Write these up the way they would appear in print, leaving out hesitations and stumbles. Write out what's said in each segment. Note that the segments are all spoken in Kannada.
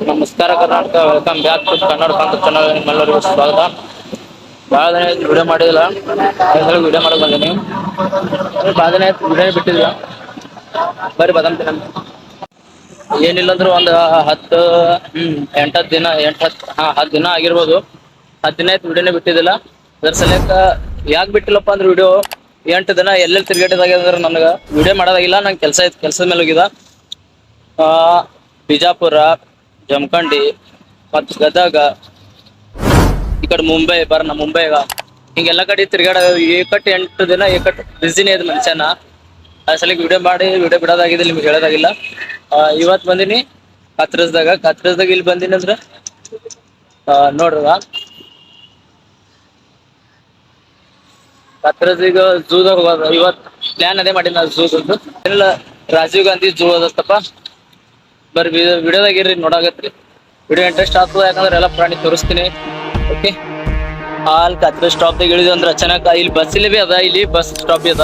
ನಮಸ್ಕಾರ Karnataka, welcome back to Kannada Kantha channel. ನಿಮ್ಮೆಲ್ಲರಿಗೂ ಸ್ವಾಗತ. ಭಾಳ ದಿನ ಆಯ್ತು ವಿಡಿಯೋ ಮಾಡಿಲ್ಲ, ವಿಡಿಯೋ ಮಾಡಕ್ ಬಂದೀನಿ. ಭಾಳ ದಿನ ಆಯ್ತು ವಿಡಿಯೋ ಬಿಟ್ಟಿಲ್ಲ. ಬರ್ರಿ ಬದಾಮ್ ತಿನ್ನೋಣ. ಏನಿಲ್ಲಂದ್ರು ಒಂದು 10 ದಿನ ಆಗಿರ್ಬೋದು. 10 ದಿನ ಆಯ್ತು ವಿಡಿಯೋನೇ ಬಿಟ್ಟಿದ್ದಿಲ್ಲ. ಅದ್ರ ಸಲಕ ಯಾಕೆ ಬಿಟ್ಟಿಲ್ಲಪ್ಪ ಅಂದ್ರೆ ವಿಡಿಯೋ 8 ದಿನ ಎಲ್ಲೆಲ್ಲಿ ತಿರ್ಗಾಟದಾಗ್ಯಂದ್ರೆ ನನಗೆ ವಿಡಿಯೋ ಮಾಡೋದಾಗಿಲ್ಲ. ನಂಗೆ ಕೆಲಸದ ಮೇಲೆ ಹೋಗಿದ. ಬಿಜಾಪುರ, ಜಮಖಂಡಿ ಮತ್ತು ಗದಗ, ಈ ಕಡೆ ಮುಂಬೈಗ ಹಿಂಗೆಲ್ಲ ಕಡೆ ತಿರ್ಗಾಡ 8 ದಿನ ಬಿಸಿನೇ ಇದೆ ಮನುಷ್ಯನ. ಆ ಸಲಕ್ಕೆ ವಿಡಿಯೋ ಬಿಡೋದಾಗಿದ್ದಿಲ್ಲ, ನಿಮ್ಗೆ ಹೇಳೋದಾಗಿಲ್ಲ. ಇವತ್ತು ಬಂದಿನಿ ಕಾತ್ರಜದಾಗ ಇಲ್ಲಿ ಬಂದಿನಿ ಅಂದ್ರೆ ನೋಡ್ರವ ಕಾತ್ರಜಿಗ ಝೂದಾಗ ಹೋಗೋದು. ಇವತ್ತು ಪ್ಲಾನ್ ಅದೇ ಮಾಡಿ ನಾವು ಝೂದು ಎಲ್ಲ ರಾಜೀವ್ ಗಾಂಧಿ ಝೂ ಅದತ್ತಪ್ಪ. ಬರ್ರಿ ವಿಡಿಯೋದಾಗಿರ್ರಿ, ನೋಡಾಗತ್ರಿ. ವಿಡಿಯೋ ಇಂಟ್ರೆಸ್ಟ್ ಆಗ್ತದೆ, ಯಾಕಂದ್ರೆ ಎಲ್ಲ ಪ್ರಾಣಿ ತೋರಿಸ್ತೀನಿ. ಓಕೆ, ಅಲ್ಲಿ ಕಾತ್ರಜ್ ಸ್ಟಾಪ್ದಾಗ ಇಳಿದು ಅಂದ್ರೆ ಅಚಾನಕ್ ಇಲ್ಲಿ ಬಸ್ ಇಲ್ಲಿ ಅದ, ಇಲ್ಲಿ ಬಸ್ ಸ್ಟಾಪ್ ಅದ.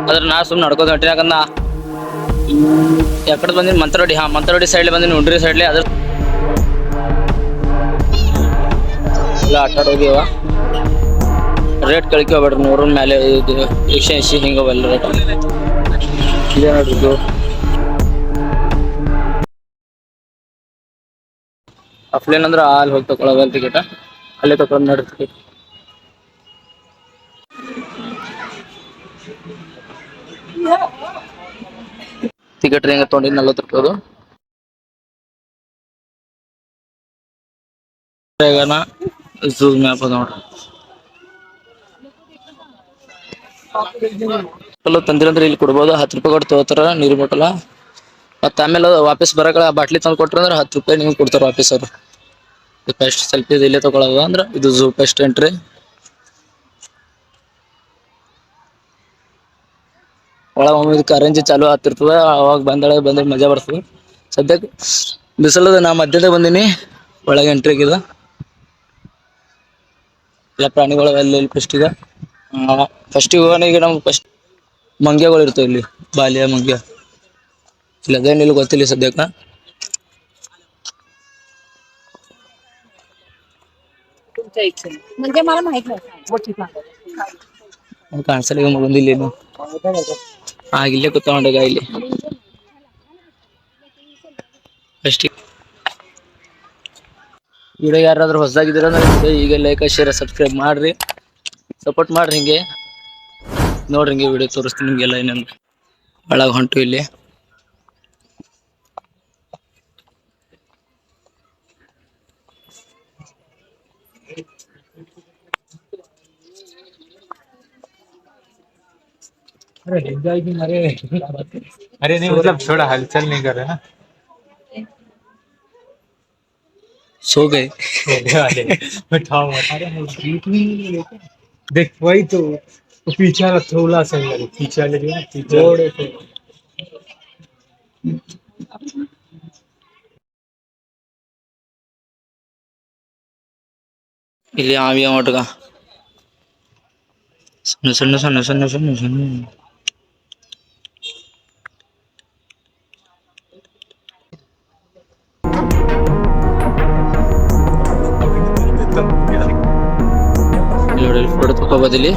ಅದ್ರ ನಾ ಸುಮ್ಮನೆ ನಡ್ಕೋತ ಹೊಂಟಿನಿ. ಯಾಕಂದ್ರೆ ಯಾಕಡೆ ಬಂದಿನಿ, ಮಂತ್ರವಾಡಿ ಸೈಡ್ಲಿ ಬಂದಿನಿ, ಉಂಡ್ರಿ ಸೈಡ್ಲಿ. ಅದ್ರ ಎಲ್ಲ ಆಟಾಡೋಗ್ಯವ. ರೇಟ್ ಕಳಿಕೆ ಹೋಗ್ಬೇಡ್ರಿ, 100 ಮೇಲೆ 180 ಹಿಂಗವೆಲ್ಲ ರೇಟ್. ಇದೇ ನೋಡ್ರಿ ಅಫ್ಲೇನ್ ಅಂದ್ರೆ ಅಲ್ಲಿ ಹೋಗಿ ತಗೊಳ್ಳೋದು ಟಿಕೆಟ್. ಅಲ್ಲೇ ತಗೊಳೋದು ನೋಡ್ರಿ ಟಿಕೆಟ್. ಟಿಕೆಟ್ ಹೆಂಗ ತೊಗೊಂಡಿ 40 ರೂಪಾಯಿ. ಝೂ ಮ್ಯಾಪ್ ಅದ ನೋಡ್ರಿ. ಚಲೋ ತಂದಿರಂದ್ರೆ ಇಲ್ಲಿ ಕೊಡ್ಬೋದು. 10 ರೂಪಾಯಿ ಕೊಟ್ಟು ತಗೋತಾರ ನೀರು ಬಾಟಲ. ಮತ್ತು ಆಮೇಲೆ ವಾಪಸ್ ಬರಕ ಬಾಟ್ಲಿ ತಂದು ಕೊಟ್ರ ಅಂದ್ರೆ 10 ರೂಪಾಯಿ ನಿಮ್ಗೆ ಕೊಡ್ತಾರೆ ವಾಪಸ್ ಅವರು. ಫಸ್ಟ್ ಸೆಲ್ಫಿ ಇಲ್ಲೇ ತಗೊಳ್ಳೋದು ಅಂದ್ರೆ ಇದು ಝೂ ಫಸ್ಟ್ ಎಂಟ್ರಿ. ಒಳಗೆ ಕಾರಂಜಿ ಚಾಲು ಆಗ್ತಿರ್ತದ, ಅವಾಗ ಬಂದ್ರೆ ಮಜಾ ಬರ್ತದೆ. ಸದ್ಯಕ್ಕೆ ಬಿಸಿಲದ, ನಾ ಮಧ್ಯದಾಗ ಬಂದೀನಿ. ಒಳಗೆ ಎಂಟ್ರಿ ಆಗಿದೆ ಎಲ್ಲ ಪ್ರಾಣಿಗಳು. ಅಲ್ಲಿ ಫಸ್ಟಿಗೆ ಹೋಗೋಣ. ಈಗ ನಮ್ಗೆ ಫಸ್ಟ್ ಮಂಗ್ಯಗಳು ಇರ್ತವೆ ಇಲ್ಲಿ, ಬಾಲ್ಯ ಮಂಗ್ಯ. ಇಲ್ಲ ಅದೇನಿಲ್ಲ ಗೊತ್ತಿಲ್ಲ ಸದ್ಯಕ್ಕೆ. ಕಾಣಿಸಲ್ಲ ಈಗ ಮಗಂದಿಲ್ಲೇನು. ಇಲ್ಲೇ ಕೂತ್ಕೊಂಡಾಗ ಇಲ್ಲಿ ಫಸ್ಟ್. ವಿಡಿಯೋ ಯಾರಾದ್ರೂ ಹೊಸದಾಗಿದ್ದೀರ ಅಂದ್ರೆ ಈಗ ಲೈಕ್, ಶೇರ್, ಸಬ್ಸ್ಕ್ರೈಬ್ ಮಾಡ್ರಿ, ಸಪೋರ್ಟ್ ಮಾಡ್ರಿ. ಹಿಂಗೆ ನೋಡ್ರಿ, ಹಿಂಗೆ ವಿಡಿಯೋ ತೋರಿಸ್ತೀನಿ ನಿಮ್ಗೆಲ್ಲ. ಏನೇನು ಒಳಗೆ ಹೊಂಟು ಇಲ್ಲಿ. अरे नहीं मतलब थोड़ा हलचल नहीं कर रहे ना. सो गए वाले बैठाओ मत. अरे देख वही तो पीछे वाला थोड़ा सही लगे. पीछे वाले जो है थोड़े से. ಇಲ್ಲಿ ಆವಿಯ ಒಟ್ಗ ಸಣ್ಣ ಸಣ್ಣ ಸಣ್ಣ ಸಣ್ಣ ಸಣ್ಣ ಫೋಟೋ ತಗೋಬೋದಿಲ್ಲಿ.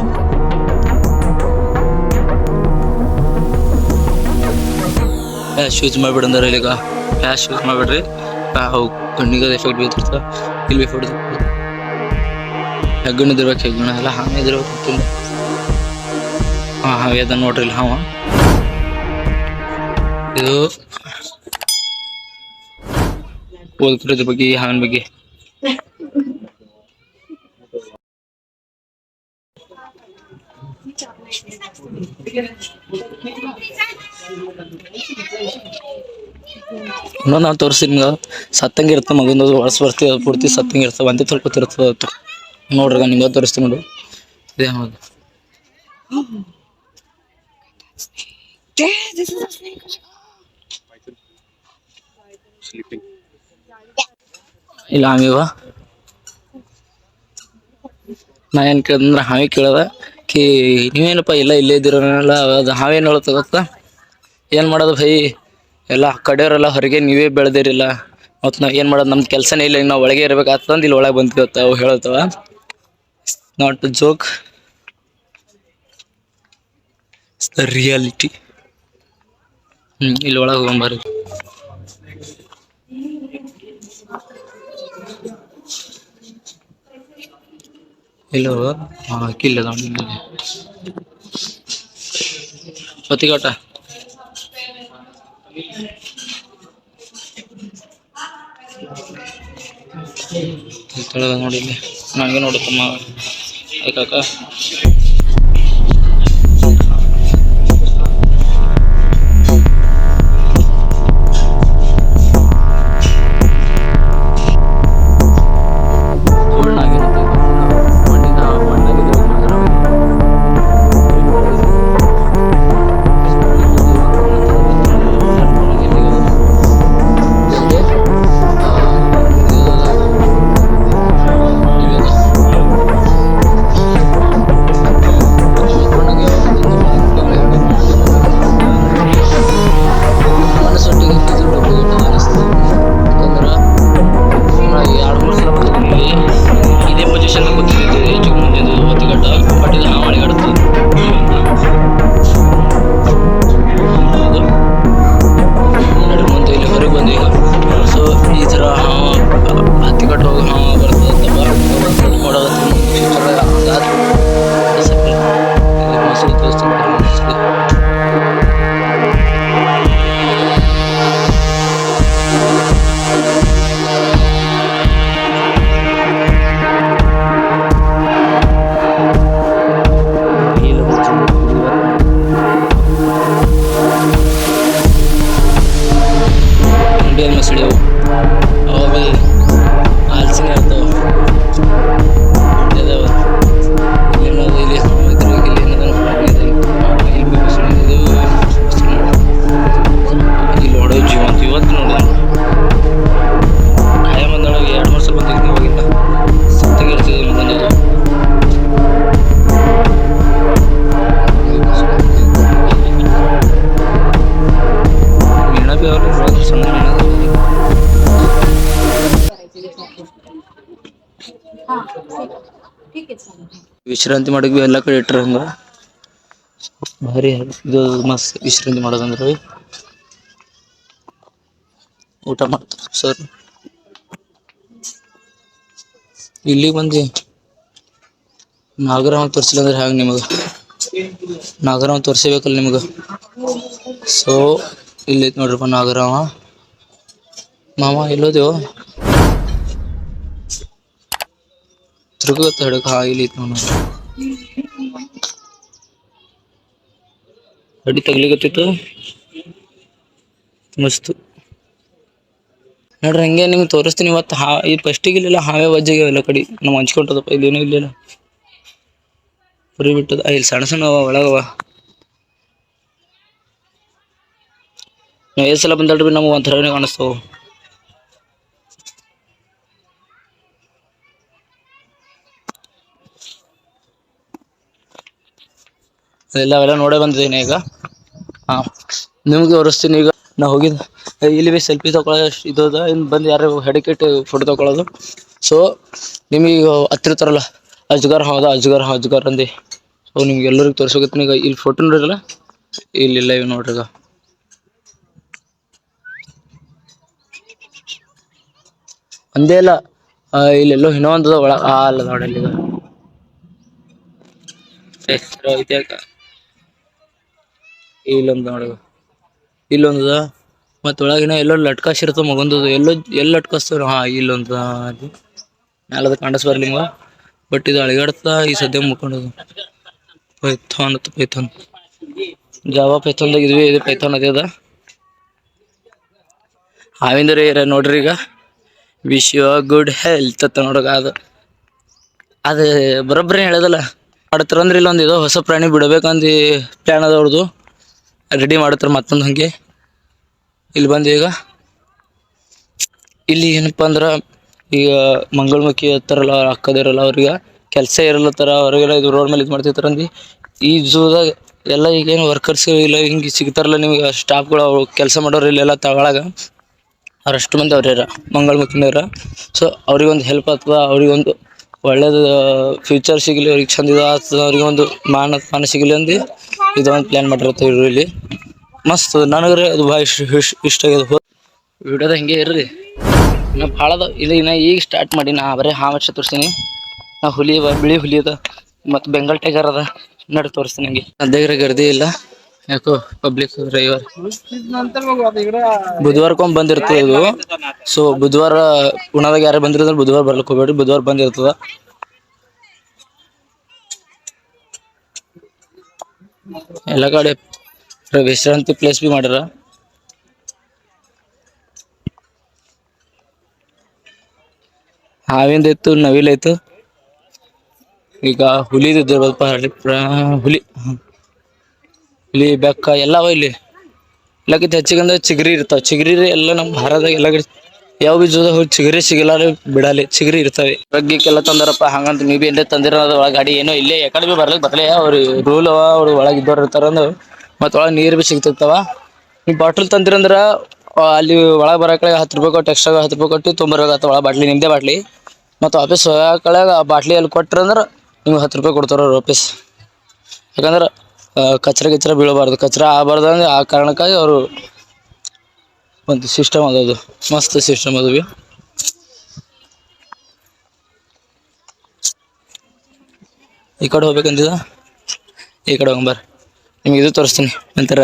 ಫ್ಯಾಶ್ ಯೂಸ್ ಮಾಡ್ಬಿಡಂದ್ರೆ ಈಗ ಫ್ಯಾಶ್ ಯೂಸ್ ಮಾಡ್ಬಿಡ್ರಿ. ಕಣ್ಣಿಗೆ ಎಫೆಕ್ಟ್ ಬೀಳ್ತಿರ್ತದೆ. ಇಲ್ಲಿ ಫೋಟೋ ಹೆಗ್ಗಣಿದಿರ್ಬೇಕು, ಹೆಗ್ಗಣ ಎಲ್ಲ ಹಾಗೆ ಇದಿರ್ಬೇಕು. ತುಂಬ ಹಾಗೆ ಅದ ನೋಡ್ರಿ ಇಲ್ಲಿ. ಇದು ಓದ್ತಿರೋದ್ರ ಬಗ್ಗೆ, ಹಾವಿನ ಬಗ್ಗೆ. ನಾವು ತೋರಿಸ್ತೀನಿ ನಿಮ್ಗೆ. ಸತ್ತಂಗೆ ಇರುತ್ತೆ ಮಗಂದು, ಹೊಳಸ್ ಬರ್ತೀವಿ ಪೂರ್ತಿ ಸತ್ತಂಗೆ ಇರ್ತವೆ. ಒಂದೇ ತೊಳ್ಕೊತಿರ್ತದೆ ನೋಡ್ರಿ. ನಿಮ್ಗೆ ತೋರಿಸ್ತೀನಿ ನೋಡು. ಇದೇ ಹೌದು. ಇಲ್ಲ ಆಮಿವ. ನಾ ಏನು ಕೇಳಿದ್ರೆ ಹಾವಿ ಕೇಳದ ಕಿ ನೀವೇನಪ್ಪ ಇಲ್ಲೇ ಇದ್ದೀರಲ್ಲ. ಅದು ಹಾವೇನು ಹೇಳ್ತ ಗೊತ್ತಾ? ಏನು ಮಾಡೋದು ಭೈ, ಎಲ್ಲ ಕಡೆಯವರೆಲ್ಲ ಹೊರಗೆ ನೀವೇ ಬೆಳೆದಿರಿಲ್ಲ ಮತ್ತು ನಾವು ಏನು ಮಾಡೋದು ನಮ್ದು ಕೆಲಸನೇ ಇಲ್ಲ, ನಾವು ಒಳಗೆ ಇರ್ಬೇಕಾಗ್ತಂದು ಇಲ್ಲಿ ಒಳಗೆ ಬಂದ್ಕೊತ ಅವು ಹೇಳ್ತಾವ. Not a joke, it's the reality. ಇಲ್ಲಿ ಒಳಗೆ ಹೋಗ್ಬಾರ್ದು. ಇಲ್ಲೋ ಹಾಕಿಲ್ಲ ಹೊತ್ತಿಗಾಟ ನೋಡಿ, ಇಲ್ಲಿ ನಂಗೆ ನೋಡುತ್ತಮ್ಮ ಕಾಕ. ವಿಶ್ರಾಂತಿ ಮಾಡಕ್ ಎಲ್ಲ ಕಡೆ ಇಟ್ರ ಹಂಗ ಭಾರಿ ಇದು ಮಸ್ತ್ ವಿಶ್ರಾಂತಿ ಮಾಡೋದಂದ್ರೆ ಊಟ ಮಾಡ್ತಾರ ಸರ್. ಇಲ್ಲಿ ಬಂದು ನಾಗರಾಮ ತೋರಿಸಿಲ್ಲ ಅಂದ್ರೆ ಹ್ಯಾಂಗ ನಿಮಗ? ನಾಗರಾಮ ತೋರಿಸಬೇಕಲ್ಲ ನಿಮಗ. ಸೊ ಇಲ್ಲಿ ನೋಡ್ರಪ್ಪ ನಾಗರಾಮ ಮಾಮ ಎಲ್ಲೋದೇವು ತಿರುಗತ್ತ ಹಿಡಕ. ಇಲ್ಲಿ ನೋಡ ಅಡಿ ತಗ್ಲಿಗತ್ತಿತ್ತು ಮಸ್ತ್ ನೋಡ್ರಿ. ಹಂಗೆ ನಿಮ್ಗೆ ತೋರಿಸ್ತೀನಿ ಇವತ್ತು. ಈ ಫಸ್ಟಿಗೆ ಇಲ್ಲೆಲ್ಲ ಹಾವೇ ವಜ್ಜಾಗ್ಯಾವ ಎಲ್ಲ ಕಡೆ. ನಾವು ಹಂಚ್ಕೊಂಟದಪ್ಪ ಇಲ್ಲೇನೂ ಇಲ್ಲೆಲ್ಲ ಬರೀ ಬಿಟ್ಟದ. ಇಲ್ಲಿ ಸಣ್ಣ ಸಣ್ಣ ಒಳಗವ. ನಾವು ಸಲ ಬಂದಲ್ರಿ ನಮ್ಗೆ ಒಂಥರನೇ ಕಾಣಿಸ್ತಾವ. ಅವೆಲ್ಲ ನೋಡೇ ಬಂದಿದ್ದೀನಿ ಈಗ. ನಿಮ್ಗೆ ತೋರಿಸ್ತೀನಿ ಈಗ. ನಾ ಹೋಗಿದ್ದು ಇಲ್ಲಿ ಬಿ ಸೆಲ್ಫಿ ತಗೊಳ್ಳೋ ಇದು ಅದ. ಇನ್ನು ಬಂದು ಯಾರು ಹೆಡಕಿಟ್ಟು ಫೋಟೋ ತಗೊಳ್ಳೋದು. ಸೊ ನಿಮಗೆ ಹತ್ತಿರ್ತಾರಲ್ಲ ಅಜ್ಗರ್ ಅಜ್ಗರ್ ಅಂದು. ಸೊ ನಿಮ್ಗೆ ಎಲ್ಲರಿಗೂ ತೋರ್ಸೋಕತ್ತೀನಿ ಈಗ. ಇಲ್ಲಿ ಫೋಟೋ ನೋಡಿರಲ್ಲ, ಇಲ್ಲಿಲ್ಲ ಇವ್ ನೋಡ್ರಿ. ಈಗ ಒಂದೇ ಇಲ್ಲ, ಇಲ್ಲೆಲ್ಲೋ ಇನ್ನೊಂದದ ಒಳ ಅಲ್ಲ ನೋಡಲ್ಲಿ. ಈಗ ಇಲ್ಲೊಂದು ನೋಡ, ಇಲ್ಲೊಂದದ. ಮತ್ತ ಒಳಗಿನ ಎಲ್ಲೋ ಲಟ್ಕಾಶಿರ್ತ ಮಗೊಂದದು. ಎಲ್ಲಿ ಲಟ್ಕಸ್ತಾರ. ಇಲ್ಲೊಂದ ಅದು ಮ್ಯಾಲದ ಕಾಂಡಸ್ ಬರ್ಲಿ ನಿಮ್ಗ. ಬಟ್ ಇದು ಅಳಿಗಾಡ್ತ ಈ ಸದ್ಯ ಮುಕ್ಕೊಂಡದು. ಪೈಥಾನ್ ಜಾವಾ ಪೈಥಾನ್ದಾಗ ಇದು ಪೈಥಾನ್ ಅದೇ ಅದ. ಹಾವಿಂದ್ರೆ ನೋಡ್ರಿ ಈಗ. ವಿಶ್ ಯು ಗುಡ್ ಹೆಲ್ತ್ ಅಂತ ನೋಡಕ. ಅದು ಬರೋಬ್ಬರಿ ಹೇಳೋದಲ್ಲ. ಆಡ್ತಾರಂದ್ರೆ ಇಲ್ಲೊಂದು ಇದು ಹೊಸ ಪ್ರಾಣಿ ಬಿಡಬೇಕಂದು ಪ್ಲ್ಯಾನ್ ಅದ ಅವ್ರದ್ದು. ರೆಡಿ ಮಾಡ್ತಾರೆ ಮತ್ತೊಂದು ಹಂಗೆ. ಇಲ್ಲಿ ಬಂದು ಈಗ ಇಲ್ಲಿ ಏನಪ್ಪ ಅಂದ್ರೆ ಈಗ ಮಂಗಳಮುಖಿ ಹತ್ತಾರಲ್ಲ ಅಕ್ಕದಿರಲ್ಲ, ಅವ್ರಿಗೆ ಕೆಲಸ ಇರಲ್ಲ ಥರ ಹೊರಗೆಲ್ಲ ಇದು ರೋಡ್ ಮೇಲೆ ಇದು ಮಾಡ್ತಿರ್ತಾರಂದು. ಈ ಝೂದಾಗ ಎಲ್ಲ ಈಗೇನು ವರ್ಕರ್ಸ್ ಇಲ್ಲ ಹಿಂಗೆ ಸಿಗ್ತಾರಲ್ಲ ನಿಮ್ಗೆ ಸ್ಟಾಫ್ಗಳು ಅವ್ರು ಕೆಲಸ ಮಾಡೋರು ಇಲ್ಲೆಲ್ಲ ತಗೊಳಗ ಅವ್ರಷ್ಟು ಮಂದಿ ಅವ್ರ್ಯಾರ ಮಂಗಳಮುಖಿನವ್ರ. ಸೊ ಅವ್ರಿಗೊಂದು ಹೆಲ್ಪ್ ಆಗ್ತದ, ಅವ್ರಿಗೊಂದು ಒಳ್ಳೇದು ಫ್ಯೂಚರ್ ಸಿಗಲಿ, ಅವ್ರಿಗೆ ಚಂದ ಇದು ಆಗ್ತದ, ಅವ್ರಿಗೆ ಒಂದು ಮಾನ ಸಿಗಲಿ ಅಂದು ಇದೊಂದು ಪ್ಲ್ಯಾನ್ ಮಾಡಿರ್ತೀವಿ ಇವರು ಇಲ್ಲಿ. ಮಸ್ತ್ ನನಗ್ರೆ ಅದು ಭಾಳ ಇಷ್ಟ ಆಗ್ಯದ. ವಿಡಿಯೋದ ಹಿಂಗೆ ಇರ್ರಿ, ನಾ ಭಾಳ ಇದು ಇನ್ನು ಈಗ ಸ್ಟಾರ್ಟ್ ಮಾಡಿ. ನಾ ಬರೀ ವರ್ಷ ತೋರಿಸ್ತೀನಿ. ನಾ ಹುಲಿ ಬಿಳಿ ಹುಲಿ ಅದ ಮತ್ತು ಬೆಂಗಾಲ್ ಟೈಗರ್ ಅದ ನೋಡಿ ತೋರಿಸ್ತೀನಿ. ಹಂಗೆ ಸದ್ಯಗ್ರೆ ಗರ್ದಿ ಇಲ್ಲ, ಯಾಕೋ ಪಬ್ಲಿಕ್ ರವಿವಾರ ಬುಧವಾರಕ್ಕೊಮ್ಮೆ ಬಂದಿರ್ತದೆ ಇದು. ಸೊ ಬುಧವಾರ ಪುಣಾದಾಗ ಯಾರು ಬಂದಿರೋದ್ರೆ ಬುಧವಾರ ಬರ್ಲಿಕ್ಕೆ ಹೋಗ್ಬೇಡ್ರಿ, ಬುಧವಾರ ಬಂದಿರ್ತದ. ಎಲ್ಲ ಕಡೆ ವಿಶ್ರಾಂತಿ ಪ್ಲೇಸ್ ಬಿ ಮಾಡ್ಯಾರ. ಹಾವಿಂದ ಇತ್ತು, ನವಿಲ್ ಐತು, ಈಗ ಹುಲಿದಿದ್ದಿರ್ಬೇಕಪ್ಪ. ಹುಲಿ ಬೆಕ್ಕ ಎಲ್ಲ ಅವ ಇಲ್ಲಿ. ಎಲ್ಲಕ್ಕಿಂತ ಹೆಚ್ಚಿಗಂದ್ರೆ ಚಿಗರಿ ಇರ್ತಾವೆ. ಚಿಗರಿ ಎಲ್ಲ ನಮ್ಮ ಭಾರತದಾಗ ಎಲ್ಲ ಕಡೆ ಯಾವ ಬಿ ಜೋದ ಹೋಗಿ ಚಿಗರಿ ಸಿಗಲ್ಲ ಬಿಡಲಿ, ಚಿಗರಿ ಇರ್ತವೆ. ಬಗ್ಗಿಕ್ಕೆಲ್ಲ ತಂದಾರಪ್ಪ. ಹಂಗಂತ ನೀವು ಬಿ ಎಲ್ಲೇ ತಂದಿರೋದು ಒಳಗೆ ಗಾಡಿ ಏನೋ ಇಲ್ಲೇ ಯಾಕಡೆ ಬಿ ಬರ್ಲಿಕ್ಕೆ ಬರಲೇ ಅವ್ರು ರೂಲ್ ಅವ. ಅವ್ರು ಒಳಗೆ ಇದ್ದವ್ರು ಇರ್ತಾರಂದು ಮತ್ತು ಒಳಗೆ ನೀರು ಬಿ ಸಿಗ್ತಿರ್ತಾವ. ನೀವು ಬಾಟ್ಲ್ ತಂದಿರಂದ್ರೆ ಅಲ್ಲಿ ಒಳಗೆ ಬರೋ ಕಡೆ 10 ರೂಪಾಯಿ ಕೊಟ್ಟು, ಎಕ್ಸ್ಟ್ರಾ 10 ರೂಪಾಯಿ ಕೊಟ್ಟು ತೊಂಬರೋಗತ್ತ ಒಳಗೆ ಬಾಟ್ಲಿ, ನಿಮ್ಮದೇ ಬಾಟ್ಲಿ. ಮತ್ತು ವಾಪಸ್ ಕಳೆಗ ಆ ಬಾಟ್ಲಿ ಅಲ್ಲಿ ಕೊಟ್ರಂದ್ರೆ ನಿಮ್ಗೆ 10 ರೂಪಾಯಿ ಕೊಡ್ತಾರೆ ಅವ್ರು ವಾಪಸ್. ಯಾಕಂದ್ರೆ ಕಚ್ರ ಬೀಳಬಾರ್ದು, ಕಚ್ರ ಆಗಬಾರ್ದು ಅಂದ್ರೆ ಆ ಕಾರಣಕ್ಕಾಗಿ ಅವರು ಒಂದು ಸಿಸ್ಟಮ್ ಅದದು, ಮಸ್ತ್ ಸಿಸ್ಟಮ್ ಅದು. ಈ ಕಡೆ ಹೋಗ್ಬೇಕಂದಿದ, ಈ ಕಡೆ ಹೋಗಂಬರ್. ನಿಮ್ಗೆ ಇದು ತೋರಿಸ್ತೀನಿ, ನಂತರ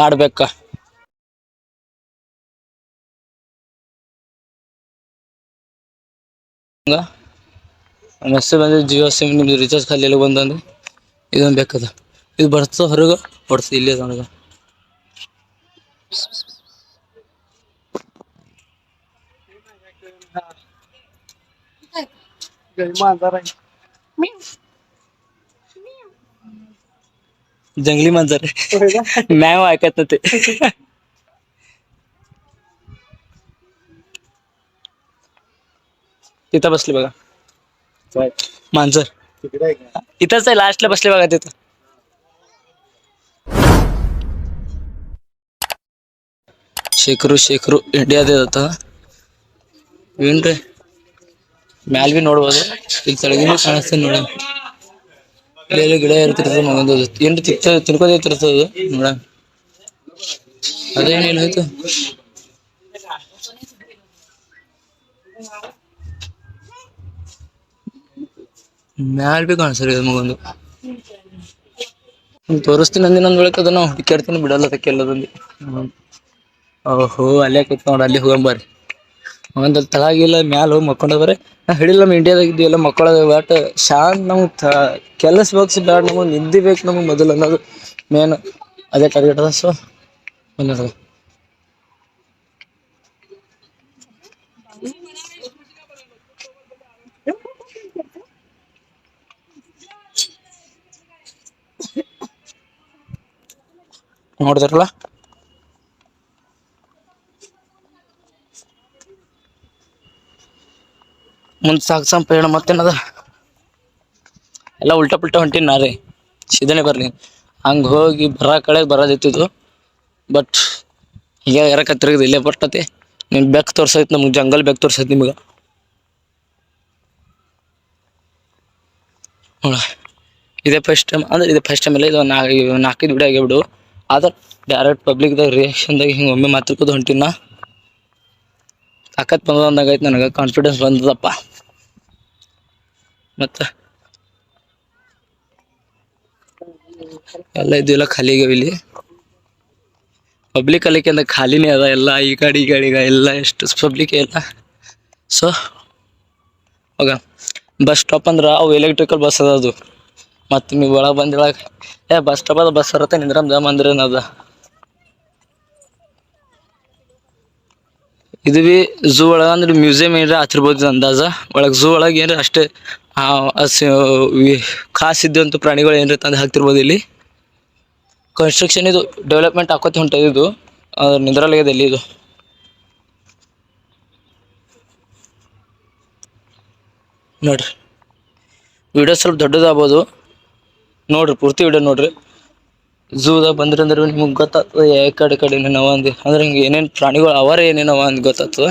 ಕಾಡು ಬೆಕ್ಕ. ಮೆಸೇಜ್ ಬಂದು ಜಿಯೋ ಸಿಮ್ ನಿಮ್ದು ರೀಚಾರ್ಜ್ ಖಾಲಿ ಎಲ್ಲ ಬಂದಂದು ಇದೊಂದು ಬೇಕದ. ಇದು ಬರ್ತದೆ ಹೊರಗೆ ಹೊಡ್ತದೆ, ಇಲ್ಲೇ ನನಗೆ जंगली मांजर मॅव ऐकत ते. तिथं बसले बघा मांजर, इथंच आहे लास्टला बसले बघा तिथं. ಶೇಖರು ಇಂಡಿಯಾದ ಏನ್ರಿ ಮ್ಯಾಲ್ ಬಿ ನೋಡ್ಬೋದು, ಇಲ್ಲಿ ತೆಳಗಿನ ಕಾಣಿಸ್ತದೆ ನೋಡಿ. ಇಲ್ಲಿ ಗಿಡ ಇರ್ತಿರ್ತದೆ, ಮಗಂದು ಏನು ತಿನ್ಕೋದಿರ್ತಿರ್ತದೆ ನೋಡ. ಅದೇನೇನಾಯ್ತು ಮ್ಯಾಲ್ ಬಿ ಕಾಣಿಸ್ರಿ ಮಗೊಂದು. ತೋರಿಸ್ತೀನಿ ಅಂದಿ ನಂದು ಬೆಳಕದ ನಾವು ಹುಡುಕ್ಯಾಡ್ತೀನಿ ಬಿಡಲ್ಲ ತಕ್ಕೆಲ್ಲದಂದು. ಓಹೋ ಅಲ್ಲೇ ಕೂತ್ ನೋಡ್ರಿ, ಅಲ್ಲಿ ಹೋಗಂಬರ್ರಿ. ಒಂದಲ್ಲಿ ತಳಗಿಲ್ಲ ಮ್ಯಾಲ ಹೋಗಿ ಮಕ್ಕೊಂಡವ್ರೆ. ನಾ ಹೇಳಿಲ್ಲ ನಮ್ಮ ಇಂಡಿಯಾದಾಗ ಇದ್ದೀವಿ ಎಲ್ಲ ಮಕ್ಕಳದ. ಬಟ್ ಶಾಂತ್ ನಮ್ಗೆ ಕೆಲಸ ಬಗ್ಸಿ ಬೇಡ, ನಮಗೆ ನಿದ್ದೆ ಬೇಕು ನಮಗೆ ಮೊದಲು ಅನ್ನೋದು ಮೇನ್. ಅದೇ ಟಾರ್ಗೆಟ್ ಅದ. ಸೊ ಬಂದ ನೋಡಿದ್ರಲ್ಲ, ಮುಂದೆ ಸಾಗ್ಸಂ ಪಯಣ. ಮತ್ತೇನದ ಎಲ್ಲ ಉಲ್ಟಾ ಪುಲ್ಟಾ ಹೊಂಟೀನಿ ನಾ ರೀ, ಸೀದನೆ ಬರ್ಲಿ. ಹಂಗೆ ಹೋಗಿ ಕಡೆ ಬರೋದಿತ್ತಿದ್ದು. ಬಟ್ ಈಗ ಯಾರಕ್ಕೆ ತಿರುಗಿದೆ ಇಲ್ಲೇ ಬರ್ತತೆ. ನಿಮ್ಗೆ ಬೆಕ್ ತೋರ್ಸೈತೆ, ನಮ್ಗೆ ಜಂಗಲ್ ಬೆಕ್ ತೋರ್ಸೈತೆ ನಿಮ್ಗೆ ನೋಡ. ಇದೇ ಫಸ್ಟ್ ಟೈಮ್ ಅಂದ್ರೆ, ಇದು ಫಸ್ಟ್ ಟೈಮ್ ಇಲ್ಲ, ಇದು 4-5 ವಿಡಿಯೋ ಆಗಿಬಿಡು. ಆದ್ರೆ ಡೈರೆಕ್ಟ್ ಪಬ್ಲಿಕ್ದಾಗ ರಿಯಾಕ್ಷನ್ದಾಗ ಹಿಂಗೆ ಒಮ್ಮೆ ಮಾತಾಡ್ಕೋದು ಹೊಂಟಿನ. ತಾಕತ್ ಬಂದಂಗಾಯ್ತು ನನಗೆ, ಕಾನ್ಫಿಡೆನ್ಸ್ ಬಂದದಪ್ಪ. ಮತ್ತು ಎಲ್ಲ ಇದೆಲ್ಲ ಖಾಲಿ ಆಗ್ಯಾವ ಇಲ್ಲಿ. ಪಬ್ಲಿಕ್ ಅಲ್ಲಿಕೆ ಅಂದ್ರೆ ಖಾಲಿನೇ ಅದ ಎಲ್ಲ, ಈ ಕಡೆ ಎಲ್ಲ ಎಷ್ಟು ಪಬ್ಲಿಕ್ ಎಲ್ಲ. ಸೊ ಹೋಗ ಬಸ್ ಸ್ಟಾಪ್ ಅಂದ್ರೆ ಅವು ಎಲೆಕ್ಟ್ರಿಕಲ್ ಬಸ್ ಅದ ಅದು. ಮತ್ತು ನೀವು ಒಳಗೆ ಬಂದಿಳಗೆ ಬಸ್ ಸ್ಟಾಪ್ ಅದ, ಬಸ್ ಇರುತ್ತೆ ನಿಂದ್ರಮ್ದ ಮಂದಿರ ಏನದ. ಇದು ಭೀ ಝೂ ಒಳಗೆ ಅಂದ್ರೆ ಮ್ಯೂಸಿಯಂ ಏನ್ರ ಹತ್ತಿರ್ಬೋದು ಅಂದಾಜ. ಒಳಗೆ ಝೂ ಒಳಗೆ ಏನ್ರ ಅಷ್ಟೇ ಖಾಸ್ ಇದ್ದಂಥ ಪ್ರಾಣಿಗಳು ಏನ್ರ ತಂದು ಹಾಕ್ತಿರ್ಬೋದು ಇಲ್ಲಿ. ಕನ್ಸ್ಟ್ರಕ್ಷನ್ ಇದು ಡೆವಲಪ್ಮೆಂಟ್ ಹಾಕೋತಿ ಹೊಂಟದ. ಇದು ನಿಂದ್ರಲಾಗ್ಯದ ಎಲ್ಲಿ ಇದು. ನೋಡ್ರಿ ವಿಡಿಯೋ ಸ್ವಲ್ಪ ದೊಡ್ಡದಾಗ್ಬೋದು, ನೋಡ್ರಿ ಪೂರ್ತಿ ವಿಡಿಯೋ ನೋಡ್ರಿ. ಝೂದಾಗ ಬಂದ್ರಿ ಅಂದ್ರೆ ನಿಮ್ಗೆ ಗೊತ್ತಾಗ್ತದೆ ಯಾವ ಕಡೆ ಏನವ ಅಂದು, ಅಂದ್ರೆ ಹಿಂಗೆ ಏನೇನು ಪ್ರಾಣಿಗಳು ಅವರ ಏನೇನವ ಅಂತ ಗೊತ್ತಾಗ್ತದೆ.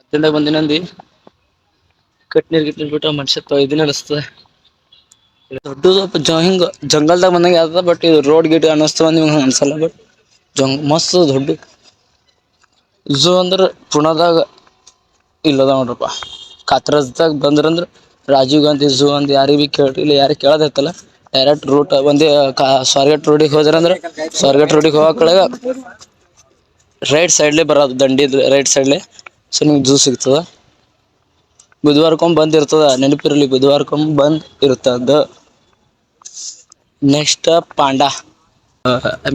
ಹತ್ತಿರದಾಗ ಬಂದಿನಂದಿ ಕಟ್ ನೀರ್ ಗಿಟ್ ನೀರ್ ಬಿಟ್ಟ ಮನುಷ್ಯ ಇದನ್ನ ಅನಿಸ್ತದೆ. ದೊಡ್ಡ ಹಿಂಗ ಜಂಗಲ್ದಾಗ ಬಂದಂಗ ಆದ, ಬಟ್ ಇದು ರೋಡ್ ಗಿಡ್ ಅನ್ನಿಸ್ತವ ನಿಮ್ಗೆ ಅನ್ಸಲ್ಲ. ಬಟ್ ಮಸ್ತ್ ದೊಡ್ಡ ಝೂ ಅಂದ್ರೆ ಪುಣಾದಾಗ ಇಲ್ಲದ ನೋಡ್ರಪ್ಪ. ಕಾತ್ರಜ್ದಾಗ ಬಂದ್ರಂದ್ರ ರಾಜೀವ್ ಗಾಂಧಿ ಝೂ ಅಂದ್ ಯಾರಿಗೆ ಭೀ ಕೇಳ್ರಿ, ಯಾರಿಗೆ ಕೇಳೋದೈತಲ್ಲ ಡೈರೆಕ್ಟ್ ರೂಟ್ ಬಂದು ಸ್ವಾರಗೇಟ್ ರೋಡಿಗೆ ಹೋದ್ರಂದ್ರೆ ಸ್ವಾರಗೇಟ್ ರೋಡಿಗೆ ಹೋಗಕಳಗ ರೈಟ್ ಸೈಡ್ಲಿ ಬರೋದು, ದಂಡಿ ರೈಟ್ ಸೈಡ್ಲಿ. ಸೊ ನಿಮ್ಗೆ ಝೂ ಸಿಗ್ತದ. ಬುಧವಾರಕೊಮ್ಮೆ ಬಂದ್ ಇರ್ತದ, ನೆನಪಿರ್ಲಿ ಬುಧವಾರಕೊಮ್ಮೆ ಬಂದ್ ಇರ್ತದ. ನೆಕ್ಸ್ಟ್ ಪಾಂಡಾ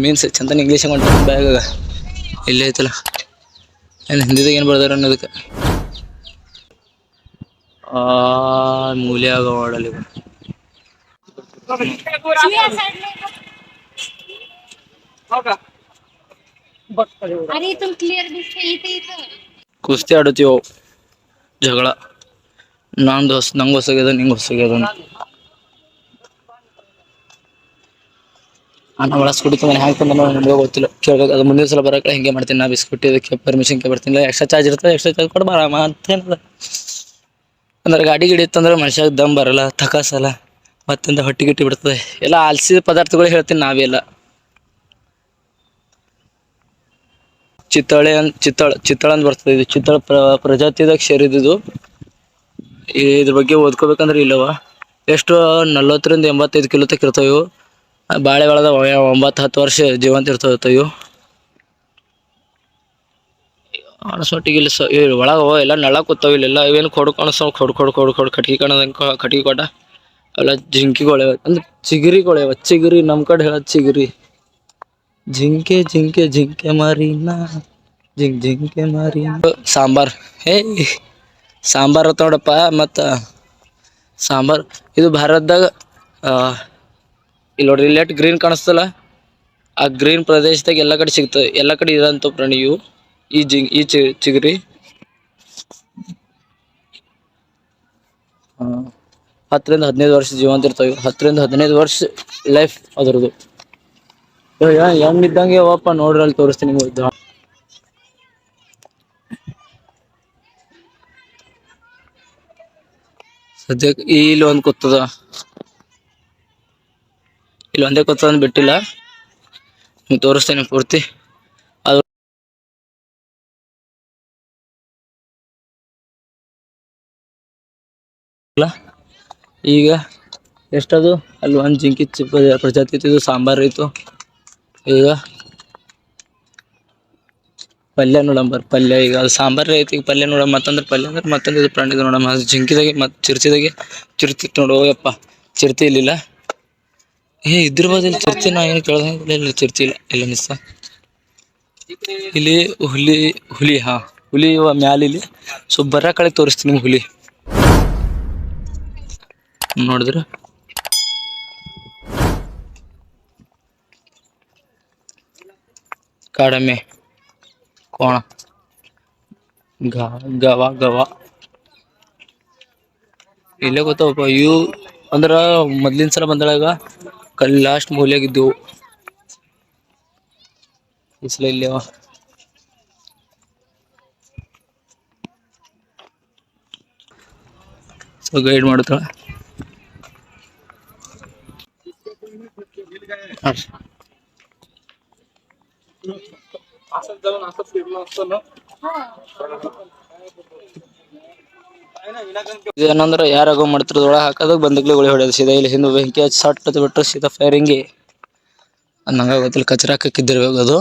ಮೀನ್ಸ್ ಚಂದನ್ ಇಂಗ್ಲೀಷ್ ಬ್ಯಾಗ ಇಲ್ಲೇ ಐತಲ್ಲ, ಏನು ಹಿಂದಿದಾಗ ಏನು ಬರ್ದಾರ ಅನ್ನೋದಕ್ಕೆ ಮೂಲ್ಯಾಗ ಮಾಡಲಿ. अरे तुम क्लियर दिसते इथं ಕುಸ್ತಿ ಆಡುತ್ತೀವೋ, ಜಗಳ ನಂಗೆ ಹೊಸಗ್ಯದ ನಿಂಗೆ ಹೊಸಗ್ಯದ. ನಾನು ಒಳ ಸ್ಕೂಟಿ ಮನೆ ಹಾಕ್ತಂದ ನಿಮಗೆ ಗೊತ್ತಿಲ್ಲ, ಕೇಳ್ಬೇಕು. ಅದು ಮುಂದಿನ ಸಲ ಬರೋಕೆ ಹಿಂಗೆ ಮಾಡ್ತೀನಿ. ನಾ ಸ್ಕೂಟಿ ಇದಕ್ಕೆ ಪರ್ಮಿಷನ್ ಬರ್ತೀನಿ, ಎಕ್ಸ್ಟ್ರಾ ಚಾರ್ಜ್ ಇರ್ತದೆ, ಎಕ್ಸ್ಟ್ರಾ ಚಾರ್ಜ್ ಕೊಡು ಬರ ಮತ್ತೇನದ. ಅಂದ್ರೆ ಗಾಡಿ ಇತ್ತಂದ್ರೆ ಮನುಷ್ಯಾಗ ದಮ್ ಬರಲ್ಲ, ತಕಾಸಲ್ಲ, ಮತ್ತಿಂದ ಹೊಟ್ಟಿ ಗಿಟ್ಟಿ ಬಿಡ್ತದೆ. ಎಲ್ಲ ಆಲ್ಸಿದ ಪದಾರ್ಥಗಳು ಹೇಳ್ತೀನಿ ನಾವೆಲ್ಲ. ಚಿತ್ತಳ ಅಂತ ಬರ್ತದೆ. ಇದು ಚಿತ್ತಳ ಪ್ರಜಾತಿದಾಗ ಸೇರಿದ್ದು. ಇದ್ರ ಬಗ್ಗೆ ಓದ್ಕೋಬೇಕಂದ್ರೆ ಇಲ್ಲವ ಎಷ್ಟು 40 ರಿಂದ 85 ಕಿಲೋ ತಕ್ಕ ಇರ್ತಾವ ಇವು. ಬಾಳೆ ಒಳದ 9-10 ವರ್ಷ ಜೀವಂತ ಇರ್ತಾವ ಇವು. ಅಣಸೊಟ್ಟಿಗೆ ಇಲ್ಲಿ ಒಳಗ ಎಲ್ಲ ನೆಳ ಕೂತಾವ. ಇಲ್ಲೆಲ್ಲ ಇವೇನು ಕೊಡು ಕಾಣಿಸ್ತಾವ, ಕೊಡು ಕಟ್ಗಿ ಕೊಟ್ಟ ಅವೆಲ್ಲ ಜಿಂಕಿಗಳು ಅಂದ್ರೆ ಚಿಗರಿಗಳು. ಚಿಗರಿ ನಮ್ಮ ಕಡೆ ಹೇಳೋದು ಚಿಗರಿ. ಜಿಂಕೆ ಮಾರಿನ ಜಿಂಕೆ ಮಾರಿನ. ಸಾಂಬಾರ್ ಸಾಂಬಾರ್ ಅಂತ ನೋಡಪ್ಪ. ಮತ್ತು ಸಾಂಬಾರ್ ಇದು ಭಾರತದಾಗ ಇಲ್ಲಿ ನೋಡ್ರಿ, ಇಲ್ಲಿ ಗ್ರೀನ್ ಕಾಣಿಸ್ತಲ್ಲ, ಆ ಗ್ರೀನ್ ಪ್ರದೇಶದಾಗ ಎಲ್ಲ ಕಡೆ ಸಿಗ್ತದೆ. ಎಲ್ಲ ಕಡೆ ಇರೋಂಥ ಪ್ರಾಣಿ ಇವು. ಈ ಚಿಗರಿ 10 ರಿಂದ 15 ವರ್ಷ ಜೀವಂತ ಇರ್ತವೆ. 10 ರಿಂದ 15 ವರ್ಷ ಲೈಫ್ ಅದ್ರದ್ದು. ಹೆಂಗಿದ್ದಂಗೆ ಅವಪ್ಪ ನೋಡ್ರಿ, ಅಲ್ಲಿ ತೋರಿಸ್ತೀನಿ ನಿಮ್ಗೆ. ಸದ್ಯಕ್ಕೆ ಇಲ್ಲಿ ಒಂದು ಕೂತದ, ಇಲ್ಲಿ ಒಂದೇ ಕೂತದ ಬಿಟ್ಟಿಲ್ಲ. ನೀವು ತೋರಿಸ್ತೇನೆ ಪೂರ್ತಿ. ಅದು ಈಗ ಎಷ್ಟದು ಅಲ್ಲಿ ಒಂದು ಜಿಂಕಿ ಪ್ರಜಾತಿ ಇತ್ತು, ಸಾಂಬಾರು ಇತ್ತು. ಈಗ ಪಲ್ಯ ನೋಡಂಬರ್ ಪಲ್ಯ. ಈಗ ಅದು ಸಾಂಬಾರು ಐತಿ, ಈಗ ಪಲ್ಯ ನೋಡ. ಮತ್ತಂದ್ರೆ ಪಲ್ಯ ಅಂದ್ರೆ ಮತ್ತೊಂದು ಇದು ಪ್ರಾಣಿದು ನೋಡಮ್ಮ. ಅದು ಜಿಂಕಿದಾಗೆ ಮತ್ತು ಚಿರ್ಚಿದಾಗೆ ಚಿರ್ತಿ ನೋಡುವಪ್ಪ. ಚಿರ್ತಿ ಇಲ್ಲಿಲ್ಲ, ಇದ್ರಬೋದು ಇಲ್ಲಿ ಚಿರ್ತಿ. ನಾ ಏನು ಕೇಳ್ದಂಗೆ ಇಲ್ಲಿ ಚಿರ್ತಿ ಇಲ್ಲ. ಇಲ್ಲ ಮಿಸ್ ಇಲ್ಲಿ ಹುಲಿ ಹುಲಿ ಮ್ಯಾಲಿಲ್ಲಿ. ಸೊ ಬರ ಕಡೆ ತೋರಿಸ್ತೀನಿ ನಿಮ್ಗೆ ಹುಲಿ. ನೋಡಿದ್ರೆ ಕಾಡೆಮ್ಮೆ, ಕೋಣ, ಗವ ಇಲ್ಲೇ ಗೊತ್ತವಪ್ಪ ಇವು. ಅಂದ್ರೆ ಮೊದ್ಲಿನ ಸಲ ಬಂದಳಾಗ ಲಾಸ್ಟ್ ಮೂಲೆಯಾಗಿದ್ದವು. ಈ ಸಲ ಇಲ್ಲವ. ಸೊ ಗೈಡ್ ಮಾಡ್ತಾಳ. ಏನಂದ್ರೆ ಯಾರಾಗೋ ಮಾಡ್ತಿರೋದು ಒಳಗೆ ಹಾಕೋದು, ಬಂದಗ್ಲಿ ಹೊಡೆಯೋದು ಸೀದಾ. ಇಲ್ಲಿ ಹಿಂದೆ ಬೆಂಕಿ ಹಚ್ಚಿ ಸಟ್ ಬಿಟ್ಟರೆ ಸೀದಾ ಫೈರಿಂಗಿ ಅನ್ನಂಗ ಗೊತ್ತಿಲ್ಲ. ಕಚ್ರ ಹಾಕಿದ್ದಿರ್ಬೇಕು ಅದು.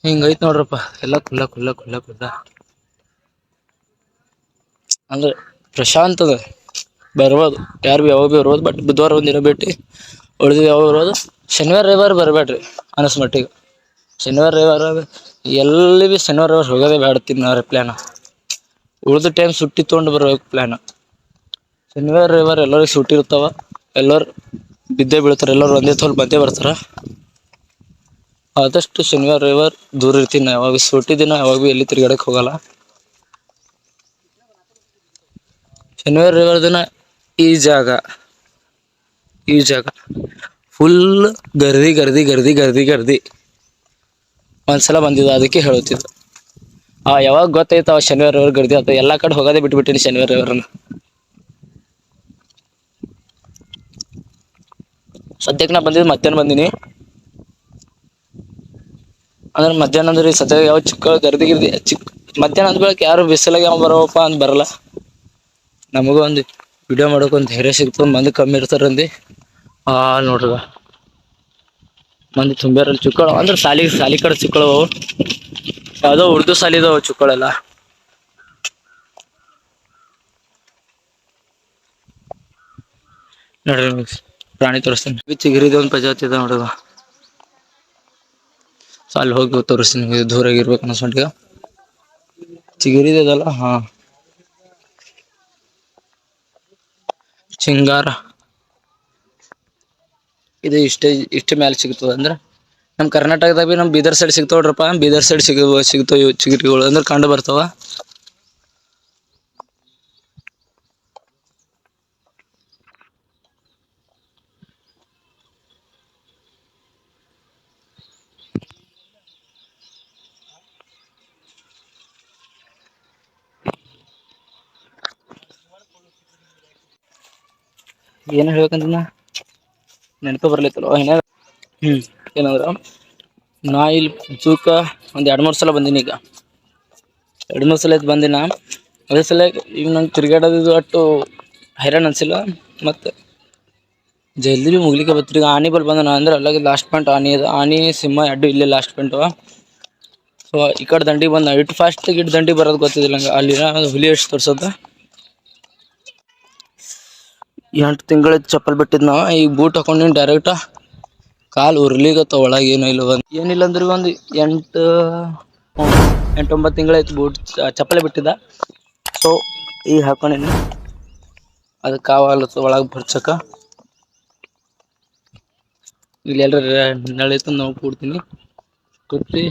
ಹಿಂಗೈತ್ ನೋಡ್ರಪ್ಪ ಎಲ್ಲ ಕುಲ್ಲ ಅಂದ್ರೆ ಪ್ರಶಾಂತ್ ಅದ. ಬರ್ಬೋದು, ಯಾರು ಭೀ ಯಾವಾಗ ಭೀ ಬರ್ಬೋದು. ಬಟ್ ಬುಧವಾರ ಒಂದಿನ ಭೇಟಿ, ಉಳಿದು ಯಾವಾಗ ಬರ್ಬೋದು. ಶನಿವಾರ ರವಿವಾರ ಬರಬೇಡ್ರಿ ಅನಸ್ ಮಟ್ಟಿಗೆ. ಶನಿವಾರ ರವಿವಾರ ಎಲ್ಲಿ ಭೀ ಶನಿವಾರ ರವಿವಾರ ಹೋಗೋದೇ ಬೇಡ್ತೀನಿ ನಾ ಪ್ಲ್ಯಾನ. ಉಳಿದ ಟೈಮ್ ಸುಟ್ಟಿ ತೊಗೊಂಡು ಬರ್ಬೇಕು ಪ್ಲ್ಯಾನ್. ಶನಿವಾರ ರವಿವಾರ ಎಲ್ಲರಿಗೂ ಸುಟ್ಟಿ ಇರ್ತಾವ, ಎಲ್ಲರೂ ಬಿದ್ದೇ ಬೀಳ್ತಾರೆ. ಎಲ್ಲರೂ ಒಂದೇ ತೋಲ್ ಬಂದೇ ಬರ್ತಾರೆ. ಆದಷ್ಟು ಶನಿವಾರ ರವಿವಾರ ದೂರ ಇರ್ತೀನಿ. ಯಾವಾಗ ಸೂಟಿ ದಿನ ಯಾವಾಗ ಭೀ ಎಲ್ಲಿ ತಿರ್ಗಾಡಕ್ಕೆ ಹೋಗಲ್ಲ. ಶನಿವಾರ ರವಿವಾರ ದಿನ ಈ ಜಾಗ ಫುಲ್ ಗರ್ದಿ ಗರ್ದಿ ಗರ್ದಿ ಗರ್ದಿ ಗರ್ದಿ. ಒಂದ್ಸಲ ಬಂದಿದ್ದು ಅದಕ್ಕೆ ಹೇಳುತ್ತಿದ್ದು. ಯಾವಾಗ ಗೊತ್ತಾಯ್ತು ಶನಿವಾರ ರವಿವಾರ ಗರ್ದಿ ಆತ, ಎಲ್ಲಾ ಕಡೆ ಹೋಗೋದೇ ಬಿಟ್ಬಿಟ್ಟಿನಿ ಶನಿವಾರ ರವಿವಾರನ. ಸದ್ಯಕ್ಕೆ ನಾ ಬಂದಿದ್ದು ಮಧ್ಯಾಹ್ನ ಬಂದಿನಿ. ಅಂದ್ರೆ ಮಧ್ಯಾಹ್ನ ಅಂದ್ರೆ ಸದ್ಯ ಯಾವ ಚಿಕ್ಕ ಗರ್ದಿ ಗಿರ್ದಿ ಮಧ್ಯಾಹ್ನ ಅಂದ್ ಬೆಳಕ್ ಯಾರು ಬಿಸಿಲಾಗ ಯಾವ ಬರೋವಪ್ಪ ಅಂದ್ ಬರಲ್ಲ. ನಮಗೂ ಒಂದು ವಿಡಿಯೋ ಮಾಡೋಕೆ ಒಂದು ಧೈರ್ಯ ಸಿಗ್ತದೆ, ಮಂದಿ ಕಮ್ಮಿ ಇರ್ತಾರಂದು. ನೋಡ್ರಿ ಮಂದಿ ತುಂಬ್ಯಾರಲ್ಲಿ ಚಿಕ್ಕಳು ಅಂದ್ರೆ ಸಾಲಿ ಕಡೆ ಚಿಕ್ಕಳು, ಯಾವ್ದೋ ಉರ್ದು ಸಾಲಿದವು ಚಿಕ್ಕಳೆಲ್ಲ. ನೋಡ್ರಿ ಪ್ರಾಣಿ ತೋರಿಸ್ತೀನಿ. ಚಿಗರಿದ ಒಂದು ಪ್ರಜಾತಿ ಇದೆ ನೋಡ್ರಿ. ಸೊ ಅಲ್ಲಿ ಹೋಗಿ ತೋರಿಸ್ತೀನಿ, ದೂರಾಗಿರ್ಬೇಕು ಅನ್ಸ್ಕೊಂಡೀಗ. ಚಿಗರಿದಲ್ಲ, ಚಿಂಗಾರ ಇದು ಇಷ್ಟೇ ಮ್ಯಾಲೆ ಸಿಗ್ತದ. ಅಂದ್ರೆ ನಮ್ಮ ಕರ್ನಾಟಕದಾಗ ಭೀ ನಮ್ಮ ಬೀದರ್ ಸೈಡ್ ಸಿಗ್ತಾವ್ರಪ್ಪ. ಬೀದರ್ ಸೈಡ್ ಸಿಗ್ತಾವ ಚಿಗರಿಗಳು ಅಂದ್ರೆ ಕಂಡು ಬರ್ತಾವ. ಏನ್ ಹೇಳ್ಬೇಕಂತ ನೆನಪು ಬರ್ಲಿತ್ತಲ್ವ. ಏನಂದ್ರ ನಾ ಇಲ್ಲಿ ಜೂಕ ಒಂದ್ 2-3 ಸಲ ಬಂದೀನಿ. ಈಗ 2-3 ಸಲ ಬಂದಿನ. ಅದೇ ಸಲ ಈಗ ನಂಗೆ ತಿರ್ಗಾಡೋದು ಅಟ್ಟು ಹೈರಾಣ ಅನ್ಸಿಲ್ಲ. ಮತ್ತು ಜಲ್ದಿ ಭೀ ಮುಗ್ಲಿಕ್ಕೆ ಬತ್ರಿ. ಈಗ ಆನೆ ಬಲ್ ಬಂದ ಅಂದ್ರೆ ಅಲ್ಲಾಗ ಲಾಸ್ಟ್ ಪಾಯಿಂಟ್ ಆನೆ ಸಿಂಹ ಎರಡು ಇಲ್ಲೇ ಲಾಸ್ಟ್ ಪಾಯಿಂಟ್. ಸೊ ಈ ಕಡೆ ದಂಡಿಗೆ ಬಂದ ಇಟ್ಟು ಫಾಸ್ಟ್ ಇಟ್ಟು ದಂಡಿಗೆ ಬರೋದು ಗೊತ್ತಿದ್ದಿಲ್ಲ ನಂಗೆ. ಅಲ್ಲಿನ ಹುಲಿ ಎಷ್ಟು ತೋರ್ಸೋದ. 8 ತಿಂಗಳ ಚಪ್ಪಲ್ ಬಿಟ್ಟಿದ್ ನಾವ. ಈಗ ಬೂಟ್ ಹಾಕೊಂಡ್ ಡೈರೆಕ್ಟ್ ಕಾಲು ಉರ್ಲಿಗತ್ತ. ಒಳಗೆ ಏನಿಲ್ಲ ಅಂದ್ರೆ ಒಂದು 8-9 ತಿಂಗಳಾಯ್ತು ಬೂಟ್ ಚಪ್ಪಲೆ ಬಿಟ್ಟಿದ್ದ. ಸೊ ಈಗ ಹಾಕೊಂಡಿನಿ. ಅದು ಕಾವಾಲತ್ತು ಒಳಗೆ ಬರ್ಚಕ. ಇಲ್ಲಿ ಎಲ್ರ ನಳಿತ ನಾವು ಕೂಡ್ತೀನಿ, ಕೂತಿ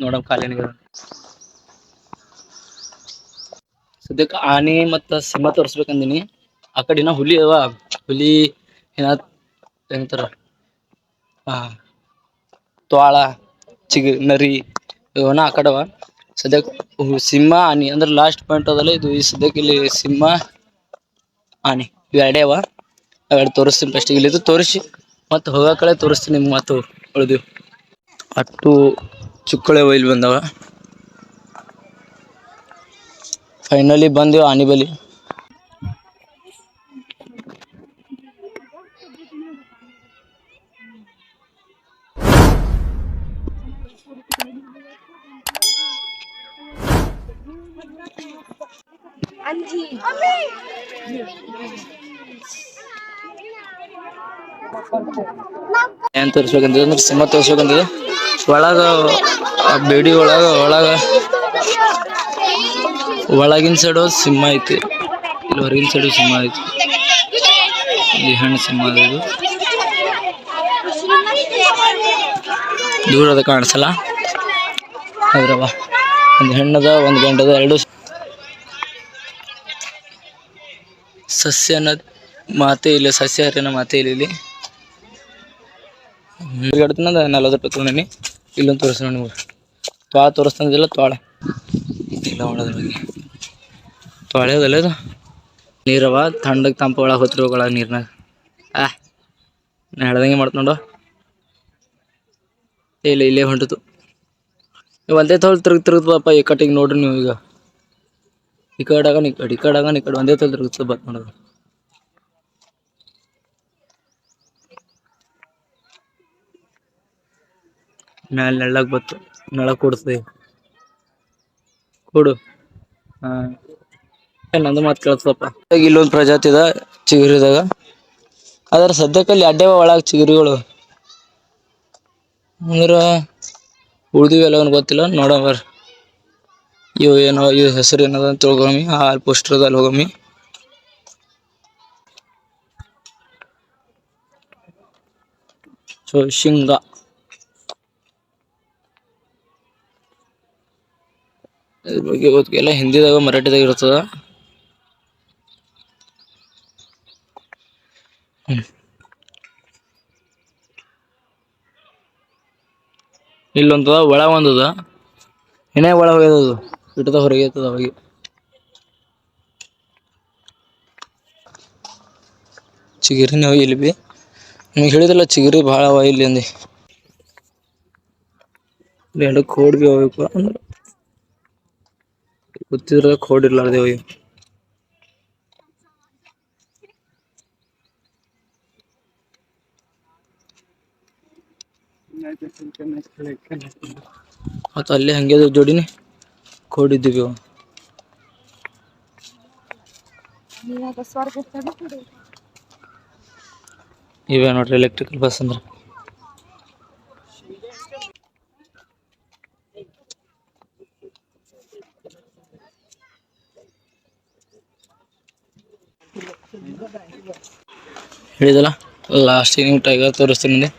ನೋಡಮ್ ಕಾಲಿನಿಗೆ. ಸದ್ಯಕ್ಕೆ ಆನೆ ಮತ್ತು ಸಿಂಹ ತೋರಿಸ್ಬೇಕಂದಿನಿ. ಆ ಕಡಿನ ಹುಲಿ ಅವ. ಹುಲಿ ಏನಂತಾರ, ತ್ವಾಳ, ನರಿ ಇವನ ಆ ಕಡವ. ಸದ್ಯಕ್ಕೆ ಸಿಂಹ ಆನೆ ಅಂದ್ರೆ ಲಾಸ್ಟ್ ಪಾಯಿಂಟ್ ಅದಲ್ಲ ಇದು. ಈ ಸದ್ಯಕ್ಕೆ ಇಲ್ಲಿ ಸಿಂಹ ಆನೆ ಇವೆರಡೇ ಅವ. ಅವೆರಡು ತೋರಿಸ್ತೀನಿ ಫಸ್ಟ್. ಇಲ್ಲಿದ್ದು ತೋರಿಸಿ ಮತ್ತೆ ಹೋಗೋ ಕಡೆ ತೋರಿಸ್ತೀನಿ ನಿಮ್ಗೆ. ಮತ್ತು ಉಳಿದಿವಿ ಅಟ್ಟು ಚುಕ್ಕಳೆ ಇಲ್ಲಿ ಬಂದವ. ಫೈನಲಿ ಬಂದೆವು ಆನೆ ಬಲಿ. ಏನ್ ತೋರಿಸ್ಬೇಕಂತ ಅಂದ್ರೆ ಸಿಂಹ ತೋರಿಸ್ಬೇಕಂತಿದೆ. ಒಳಗ ಬೇಡಿ ಒಳಗಿನ ಸೈಡು ಸಿಂಹ ಐತಿ, ಇಲ್ಲಿ ಹೊರಗಿನ ಸೈಡು ಸಿಂಹ ಐತಿ. ಈ ಹೆಣ್ಣು ಸಿಂಹ ಇದು ದೂರದ ಕಾಣಿಸಲ್ಲ. ಅದ್ರವ ಒಂದು ಹೆಣ್ಣದ ಒಂದು ಗಂಡದ. ಎರಡು ಸಸ್ಯ ಅನ್ನೋದು ಮಾತೆ ಇಲ್ಲ, ಸಸ್ಯಾಹಾರಿನ ಮಾತೆ ಇಲ್ಲಿ. ತಿರ್ಗಾಡ್ತೀನ 40 ರೂಪಾಯಿ ತೊಗೊಂಡಿನಿ. ಇಲ್ಲೊಂದು ತೋರಿಸ್ತೀನಿ ನಿಮ್ಗೆ. ತ್ವಾಳ ತೋರಿಸ್ತಂದಿಲ್ಲ, ತ್ವಾಳ ಇಲ್ಲ ಒಳದ್ರಾಗೆ ತ್ವಾಳೆ ಅದಲ್ಲ ಇದು. ನೀರವ ತಣ್ಣಗೆ ತಂಪ ಒಳಗೆ ಹೋಗ್ತಿರ್ಬೇಕು. ಒಳಗೆ ನೀರ್ನಾಗ ನಾ ಹೇಳ್ದಂಗೆ ಮಾಡ್ತ ನೋಡು. ಇಲ್ಲೇ ಹೊಂಟಿತು. ಒಂದೇ ತೋಲ್ ತಿರುಗ್ತದಪ್ಪ. ಈ ಕಟ್ಟಿಗೆ ನೋಡ್ರಿ ನೀವು. ಈಗ ಈ ಕಡೆ ಆಗನ ಈ ಕಡೆ ಒಂದೇ ತೋಲ್ ತಿರುಗ್ತದೆ. ಬತ್ ನೋಡೋದು ಮ್ಯಾಲೆ ನೆಳ್ಳಾಗ ಬತ್ತು. ನೆಳ ಕೊಡಿಸ್ದೆ ಕೊಡು. ನಂದು ಮಾತು ಕೇಳ್ತದಪ್ಪ. ಇಲ್ಲೊಂದು ಪ್ರಜಾತಿ ಇದ ಚಿಗುರಿದಾಗ. ಆದ್ರೆ ಸದ್ಯಕ್ಕಲ್ಲಿ ಅಡ್ಡೆವ ಒಳಗೆ ಚಿಗುರಿಗಳು. ಅಂದ್ರೆ ಉಳ್ದಿವಿ ಎಲ್ಲ ಗೊತ್ತಿಲ್ಲ. ನೋಡೋಣ ಬರ್ರಿ. ಇವು ಏನೋ ಇವ್ ಹೆಸರು ಏನದ ಅಂತ ತಿಳ್ಕೊಮ್ಮಿ. ಪೋಸ್ಟರ್ದಲ್ಲಿ ಹೋಗಮ್ಮಿ. ಸೊ ಶಿಂಗ ಇದ್ರ ಬಗ್ಗೆ ಗೊತ್ತಿಲ್ಲ. ಹಿಂದಿದಾಗ ಮರಾಠಿದಾಗ ಇರ್ತದ. ಇಲ್ಲೊಂದು ಒಳ ಒಂದದ ಏನೇ ಒಳ ಹೋಗ್ಯದದು ಇಟ್ಟದ ಹೊರಗೆ ಐತದ ಅವಾಗ ಚಿಗಿರಿನ ಇಲ್ಲಿ ಬಿ ನಿಮ್ಗೆ ಹೇಳಿದಲ್ಲ ಚಿಗಿರಿ ಭಾಳ ಅವ ಇಲ್ಲಿ ಅಂದು ಎರಡು ಕೋಡ್ ಬಿ ಹೋಗ್ಬೇಕು ಅಂದ್ರೆ ಗೊತ್ತಿದ್ರೆ ಕೋಡ್ ಇರ್ಲಾರ್ದೆ ಹೋಗಿ ಮತ್ತು ಅಲ್ಲಿ ಹಂಗೆ ಜೋಡಿನಿ ಕೋಡ್ ಇದ್ದೀವಿ ಇವೇ ನೋಡ್ರಿ ಎಲೆಕ್ಟ್ರಿಕಲ್ ಬಸ್ ಅಂದ್ರೆ ಹೇಳಿದಲ್ಲ ಲಾಸ್ಟಿಗೆ ನೀವು ಟೈಗರ್ ತೋರಿಸ್ತೀನಿ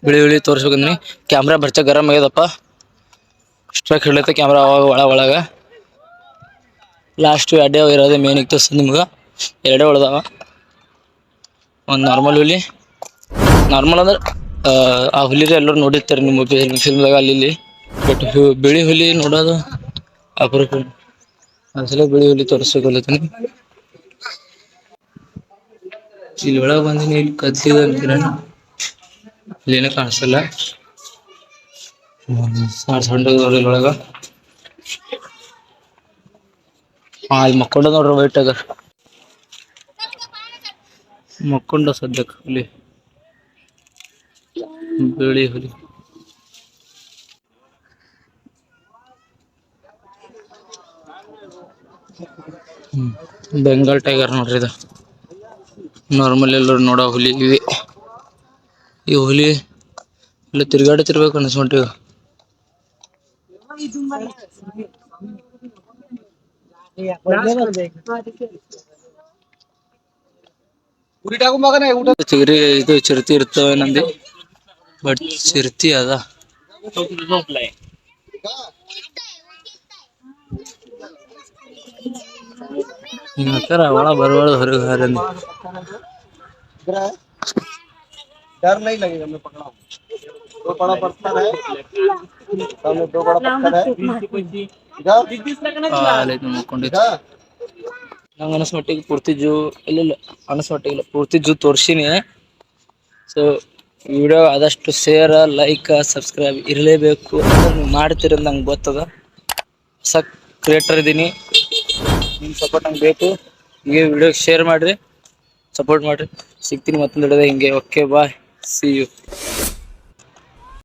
ಬಿಳಿ ತೋರಿಸ್ಬೇಕಂದ್ರಿ ಕ್ಯಾಮ್ರಾ ಬರ್ಚ ಗರಮ್ ಆಗ್ಯದಪ್ಪ ಸ್ಟ್ರಕ್ ಹಿಡ್ಲೈತೆ ಕ್ಯಾಮ್ರಾ ಅವಾಗ ಒಳಗೆ ಲಾಸ್ಟ್ ಎರಡೇ ಇರೋದೇ ಮೇನ್ ಇತ್ತು ನಿಮ್ಗೆ ಎರಡೇ ಉಳ್ದಾವ ಒಂದು ನಾರ್ಮಲ್ ಹುಲಿ ನಾರ್ಮಲ್ ಅಂದ್ರೆ ಆ ಹುಲಿಗೆ ಎಲ್ಲರೂ ನೋಡಿರ್ತಾರೆ ನಿಮ್ಮ ಫಿಲ್ಮ್ದಾಗ ಅಲ್ಲಿ ಬಟ್ ಬಿಳಿ ಹುಲಿ ನೋಡೋದು ಅಪರೂಪ ಅಸಲ ಬಿಳಿ ಹುಲಿ ತೋರಿಸ್ಬೇಕಲ್ಲತ್ತೀನಿ ಇಲ್ಲಿ ಒಳಗೆ ಬಂದಿನಿ ಇಲ್ಲಿ ಕದ್ಲಿದ ಇಲ್ಲೇನ ಕಾಣಿಸಲ್ಲ ಸಣ್ಣ ಒಳಗ ಅಲ್ಲಿ ಮಕ್ಕೊಂಡ ನೋಡ್ರಿ ವೈಟ್ ಆಗ ಮಕ್ಕೊಂಡ ಸದ್ಯಕ್ಕೆ ಹುಲಿ ಬಿಳಿ ಹುಲಿ ಬೆಂಗಾಲ್ ಟೈಗರ್ ನೋಡ್ರಿ ಇದು ನಾರ್ಮಲ್ ಎಲ್ಲರೂ ನೋಡೋ ಹುಲಿ ಇವೆ ಈ ಹುಲಿ ಇಲ್ಲ ತಿರ್ಗಾಡತಿರ್ಬೇಕು ಅನಿಸ್ಬಿಟ್ಟಿವ ಚಿಗರಿ ಇದು ಚಿರತಿ ಇರ್ತವೆ ನಂದಿ ಬಟ್ ಚಿರತಿ ಅದ ಒಳ ಬರಬಾರ್ದು ಹೊರಗೆ ಹಾರಂದಿ डर नहीं लगेगा मैं पकड़ा हूँ दो बड़ा पत्थर है सामने दो बड़ा पत्थर है ಮುಕ್ಕೊಂಡಿತ್ತು ನಂಗೆ ಅನಿಸ್ಮಟ್ಟಿಗೆ ಪೂರ್ತಿ ಜೂ ಇಲ್ಲ ಅನಿಸ್ಮಟ್ಟಿಗಿಲ್ಲ ಪೂರ್ತಿ ಜೂ ತೋರಿಸಿನಿ ಸೊ ವಿಡಿಯೋ ಆದಷ್ಟು ಶೇರ್ ಲೈಕ್ ಸಬ್ಸ್ಕ್ರೈಬ್ ಇರಲೇಬೇಕು ನೀವು ಮಾಡ್ತೀರಂತ ನಂಗೆ ಗೊತ್ತದ ಹೊಸ ಕ್ರಿಯೇಟರ್ ಇದ್ದೀನಿ ನಿಮ್ಮ ಸಪೋರ್ಟ್ ನಂಗೆ ಬೇಕು ಹಿಂಗೆ ವಿಡಿಯೋಗೆ ಶೇರ್ ಮಾಡಿರಿ ಸಪೋರ್ಟ್ ಮಾಡಿರಿ ಸಿಗ್ತೀನಿ ಮತ್ತೊಂದು ವಿಡಿಯೋದಾಗ ಹಿಂಗೆ ಓಕೆ ಬಾಯ್ ಸಿ ಯು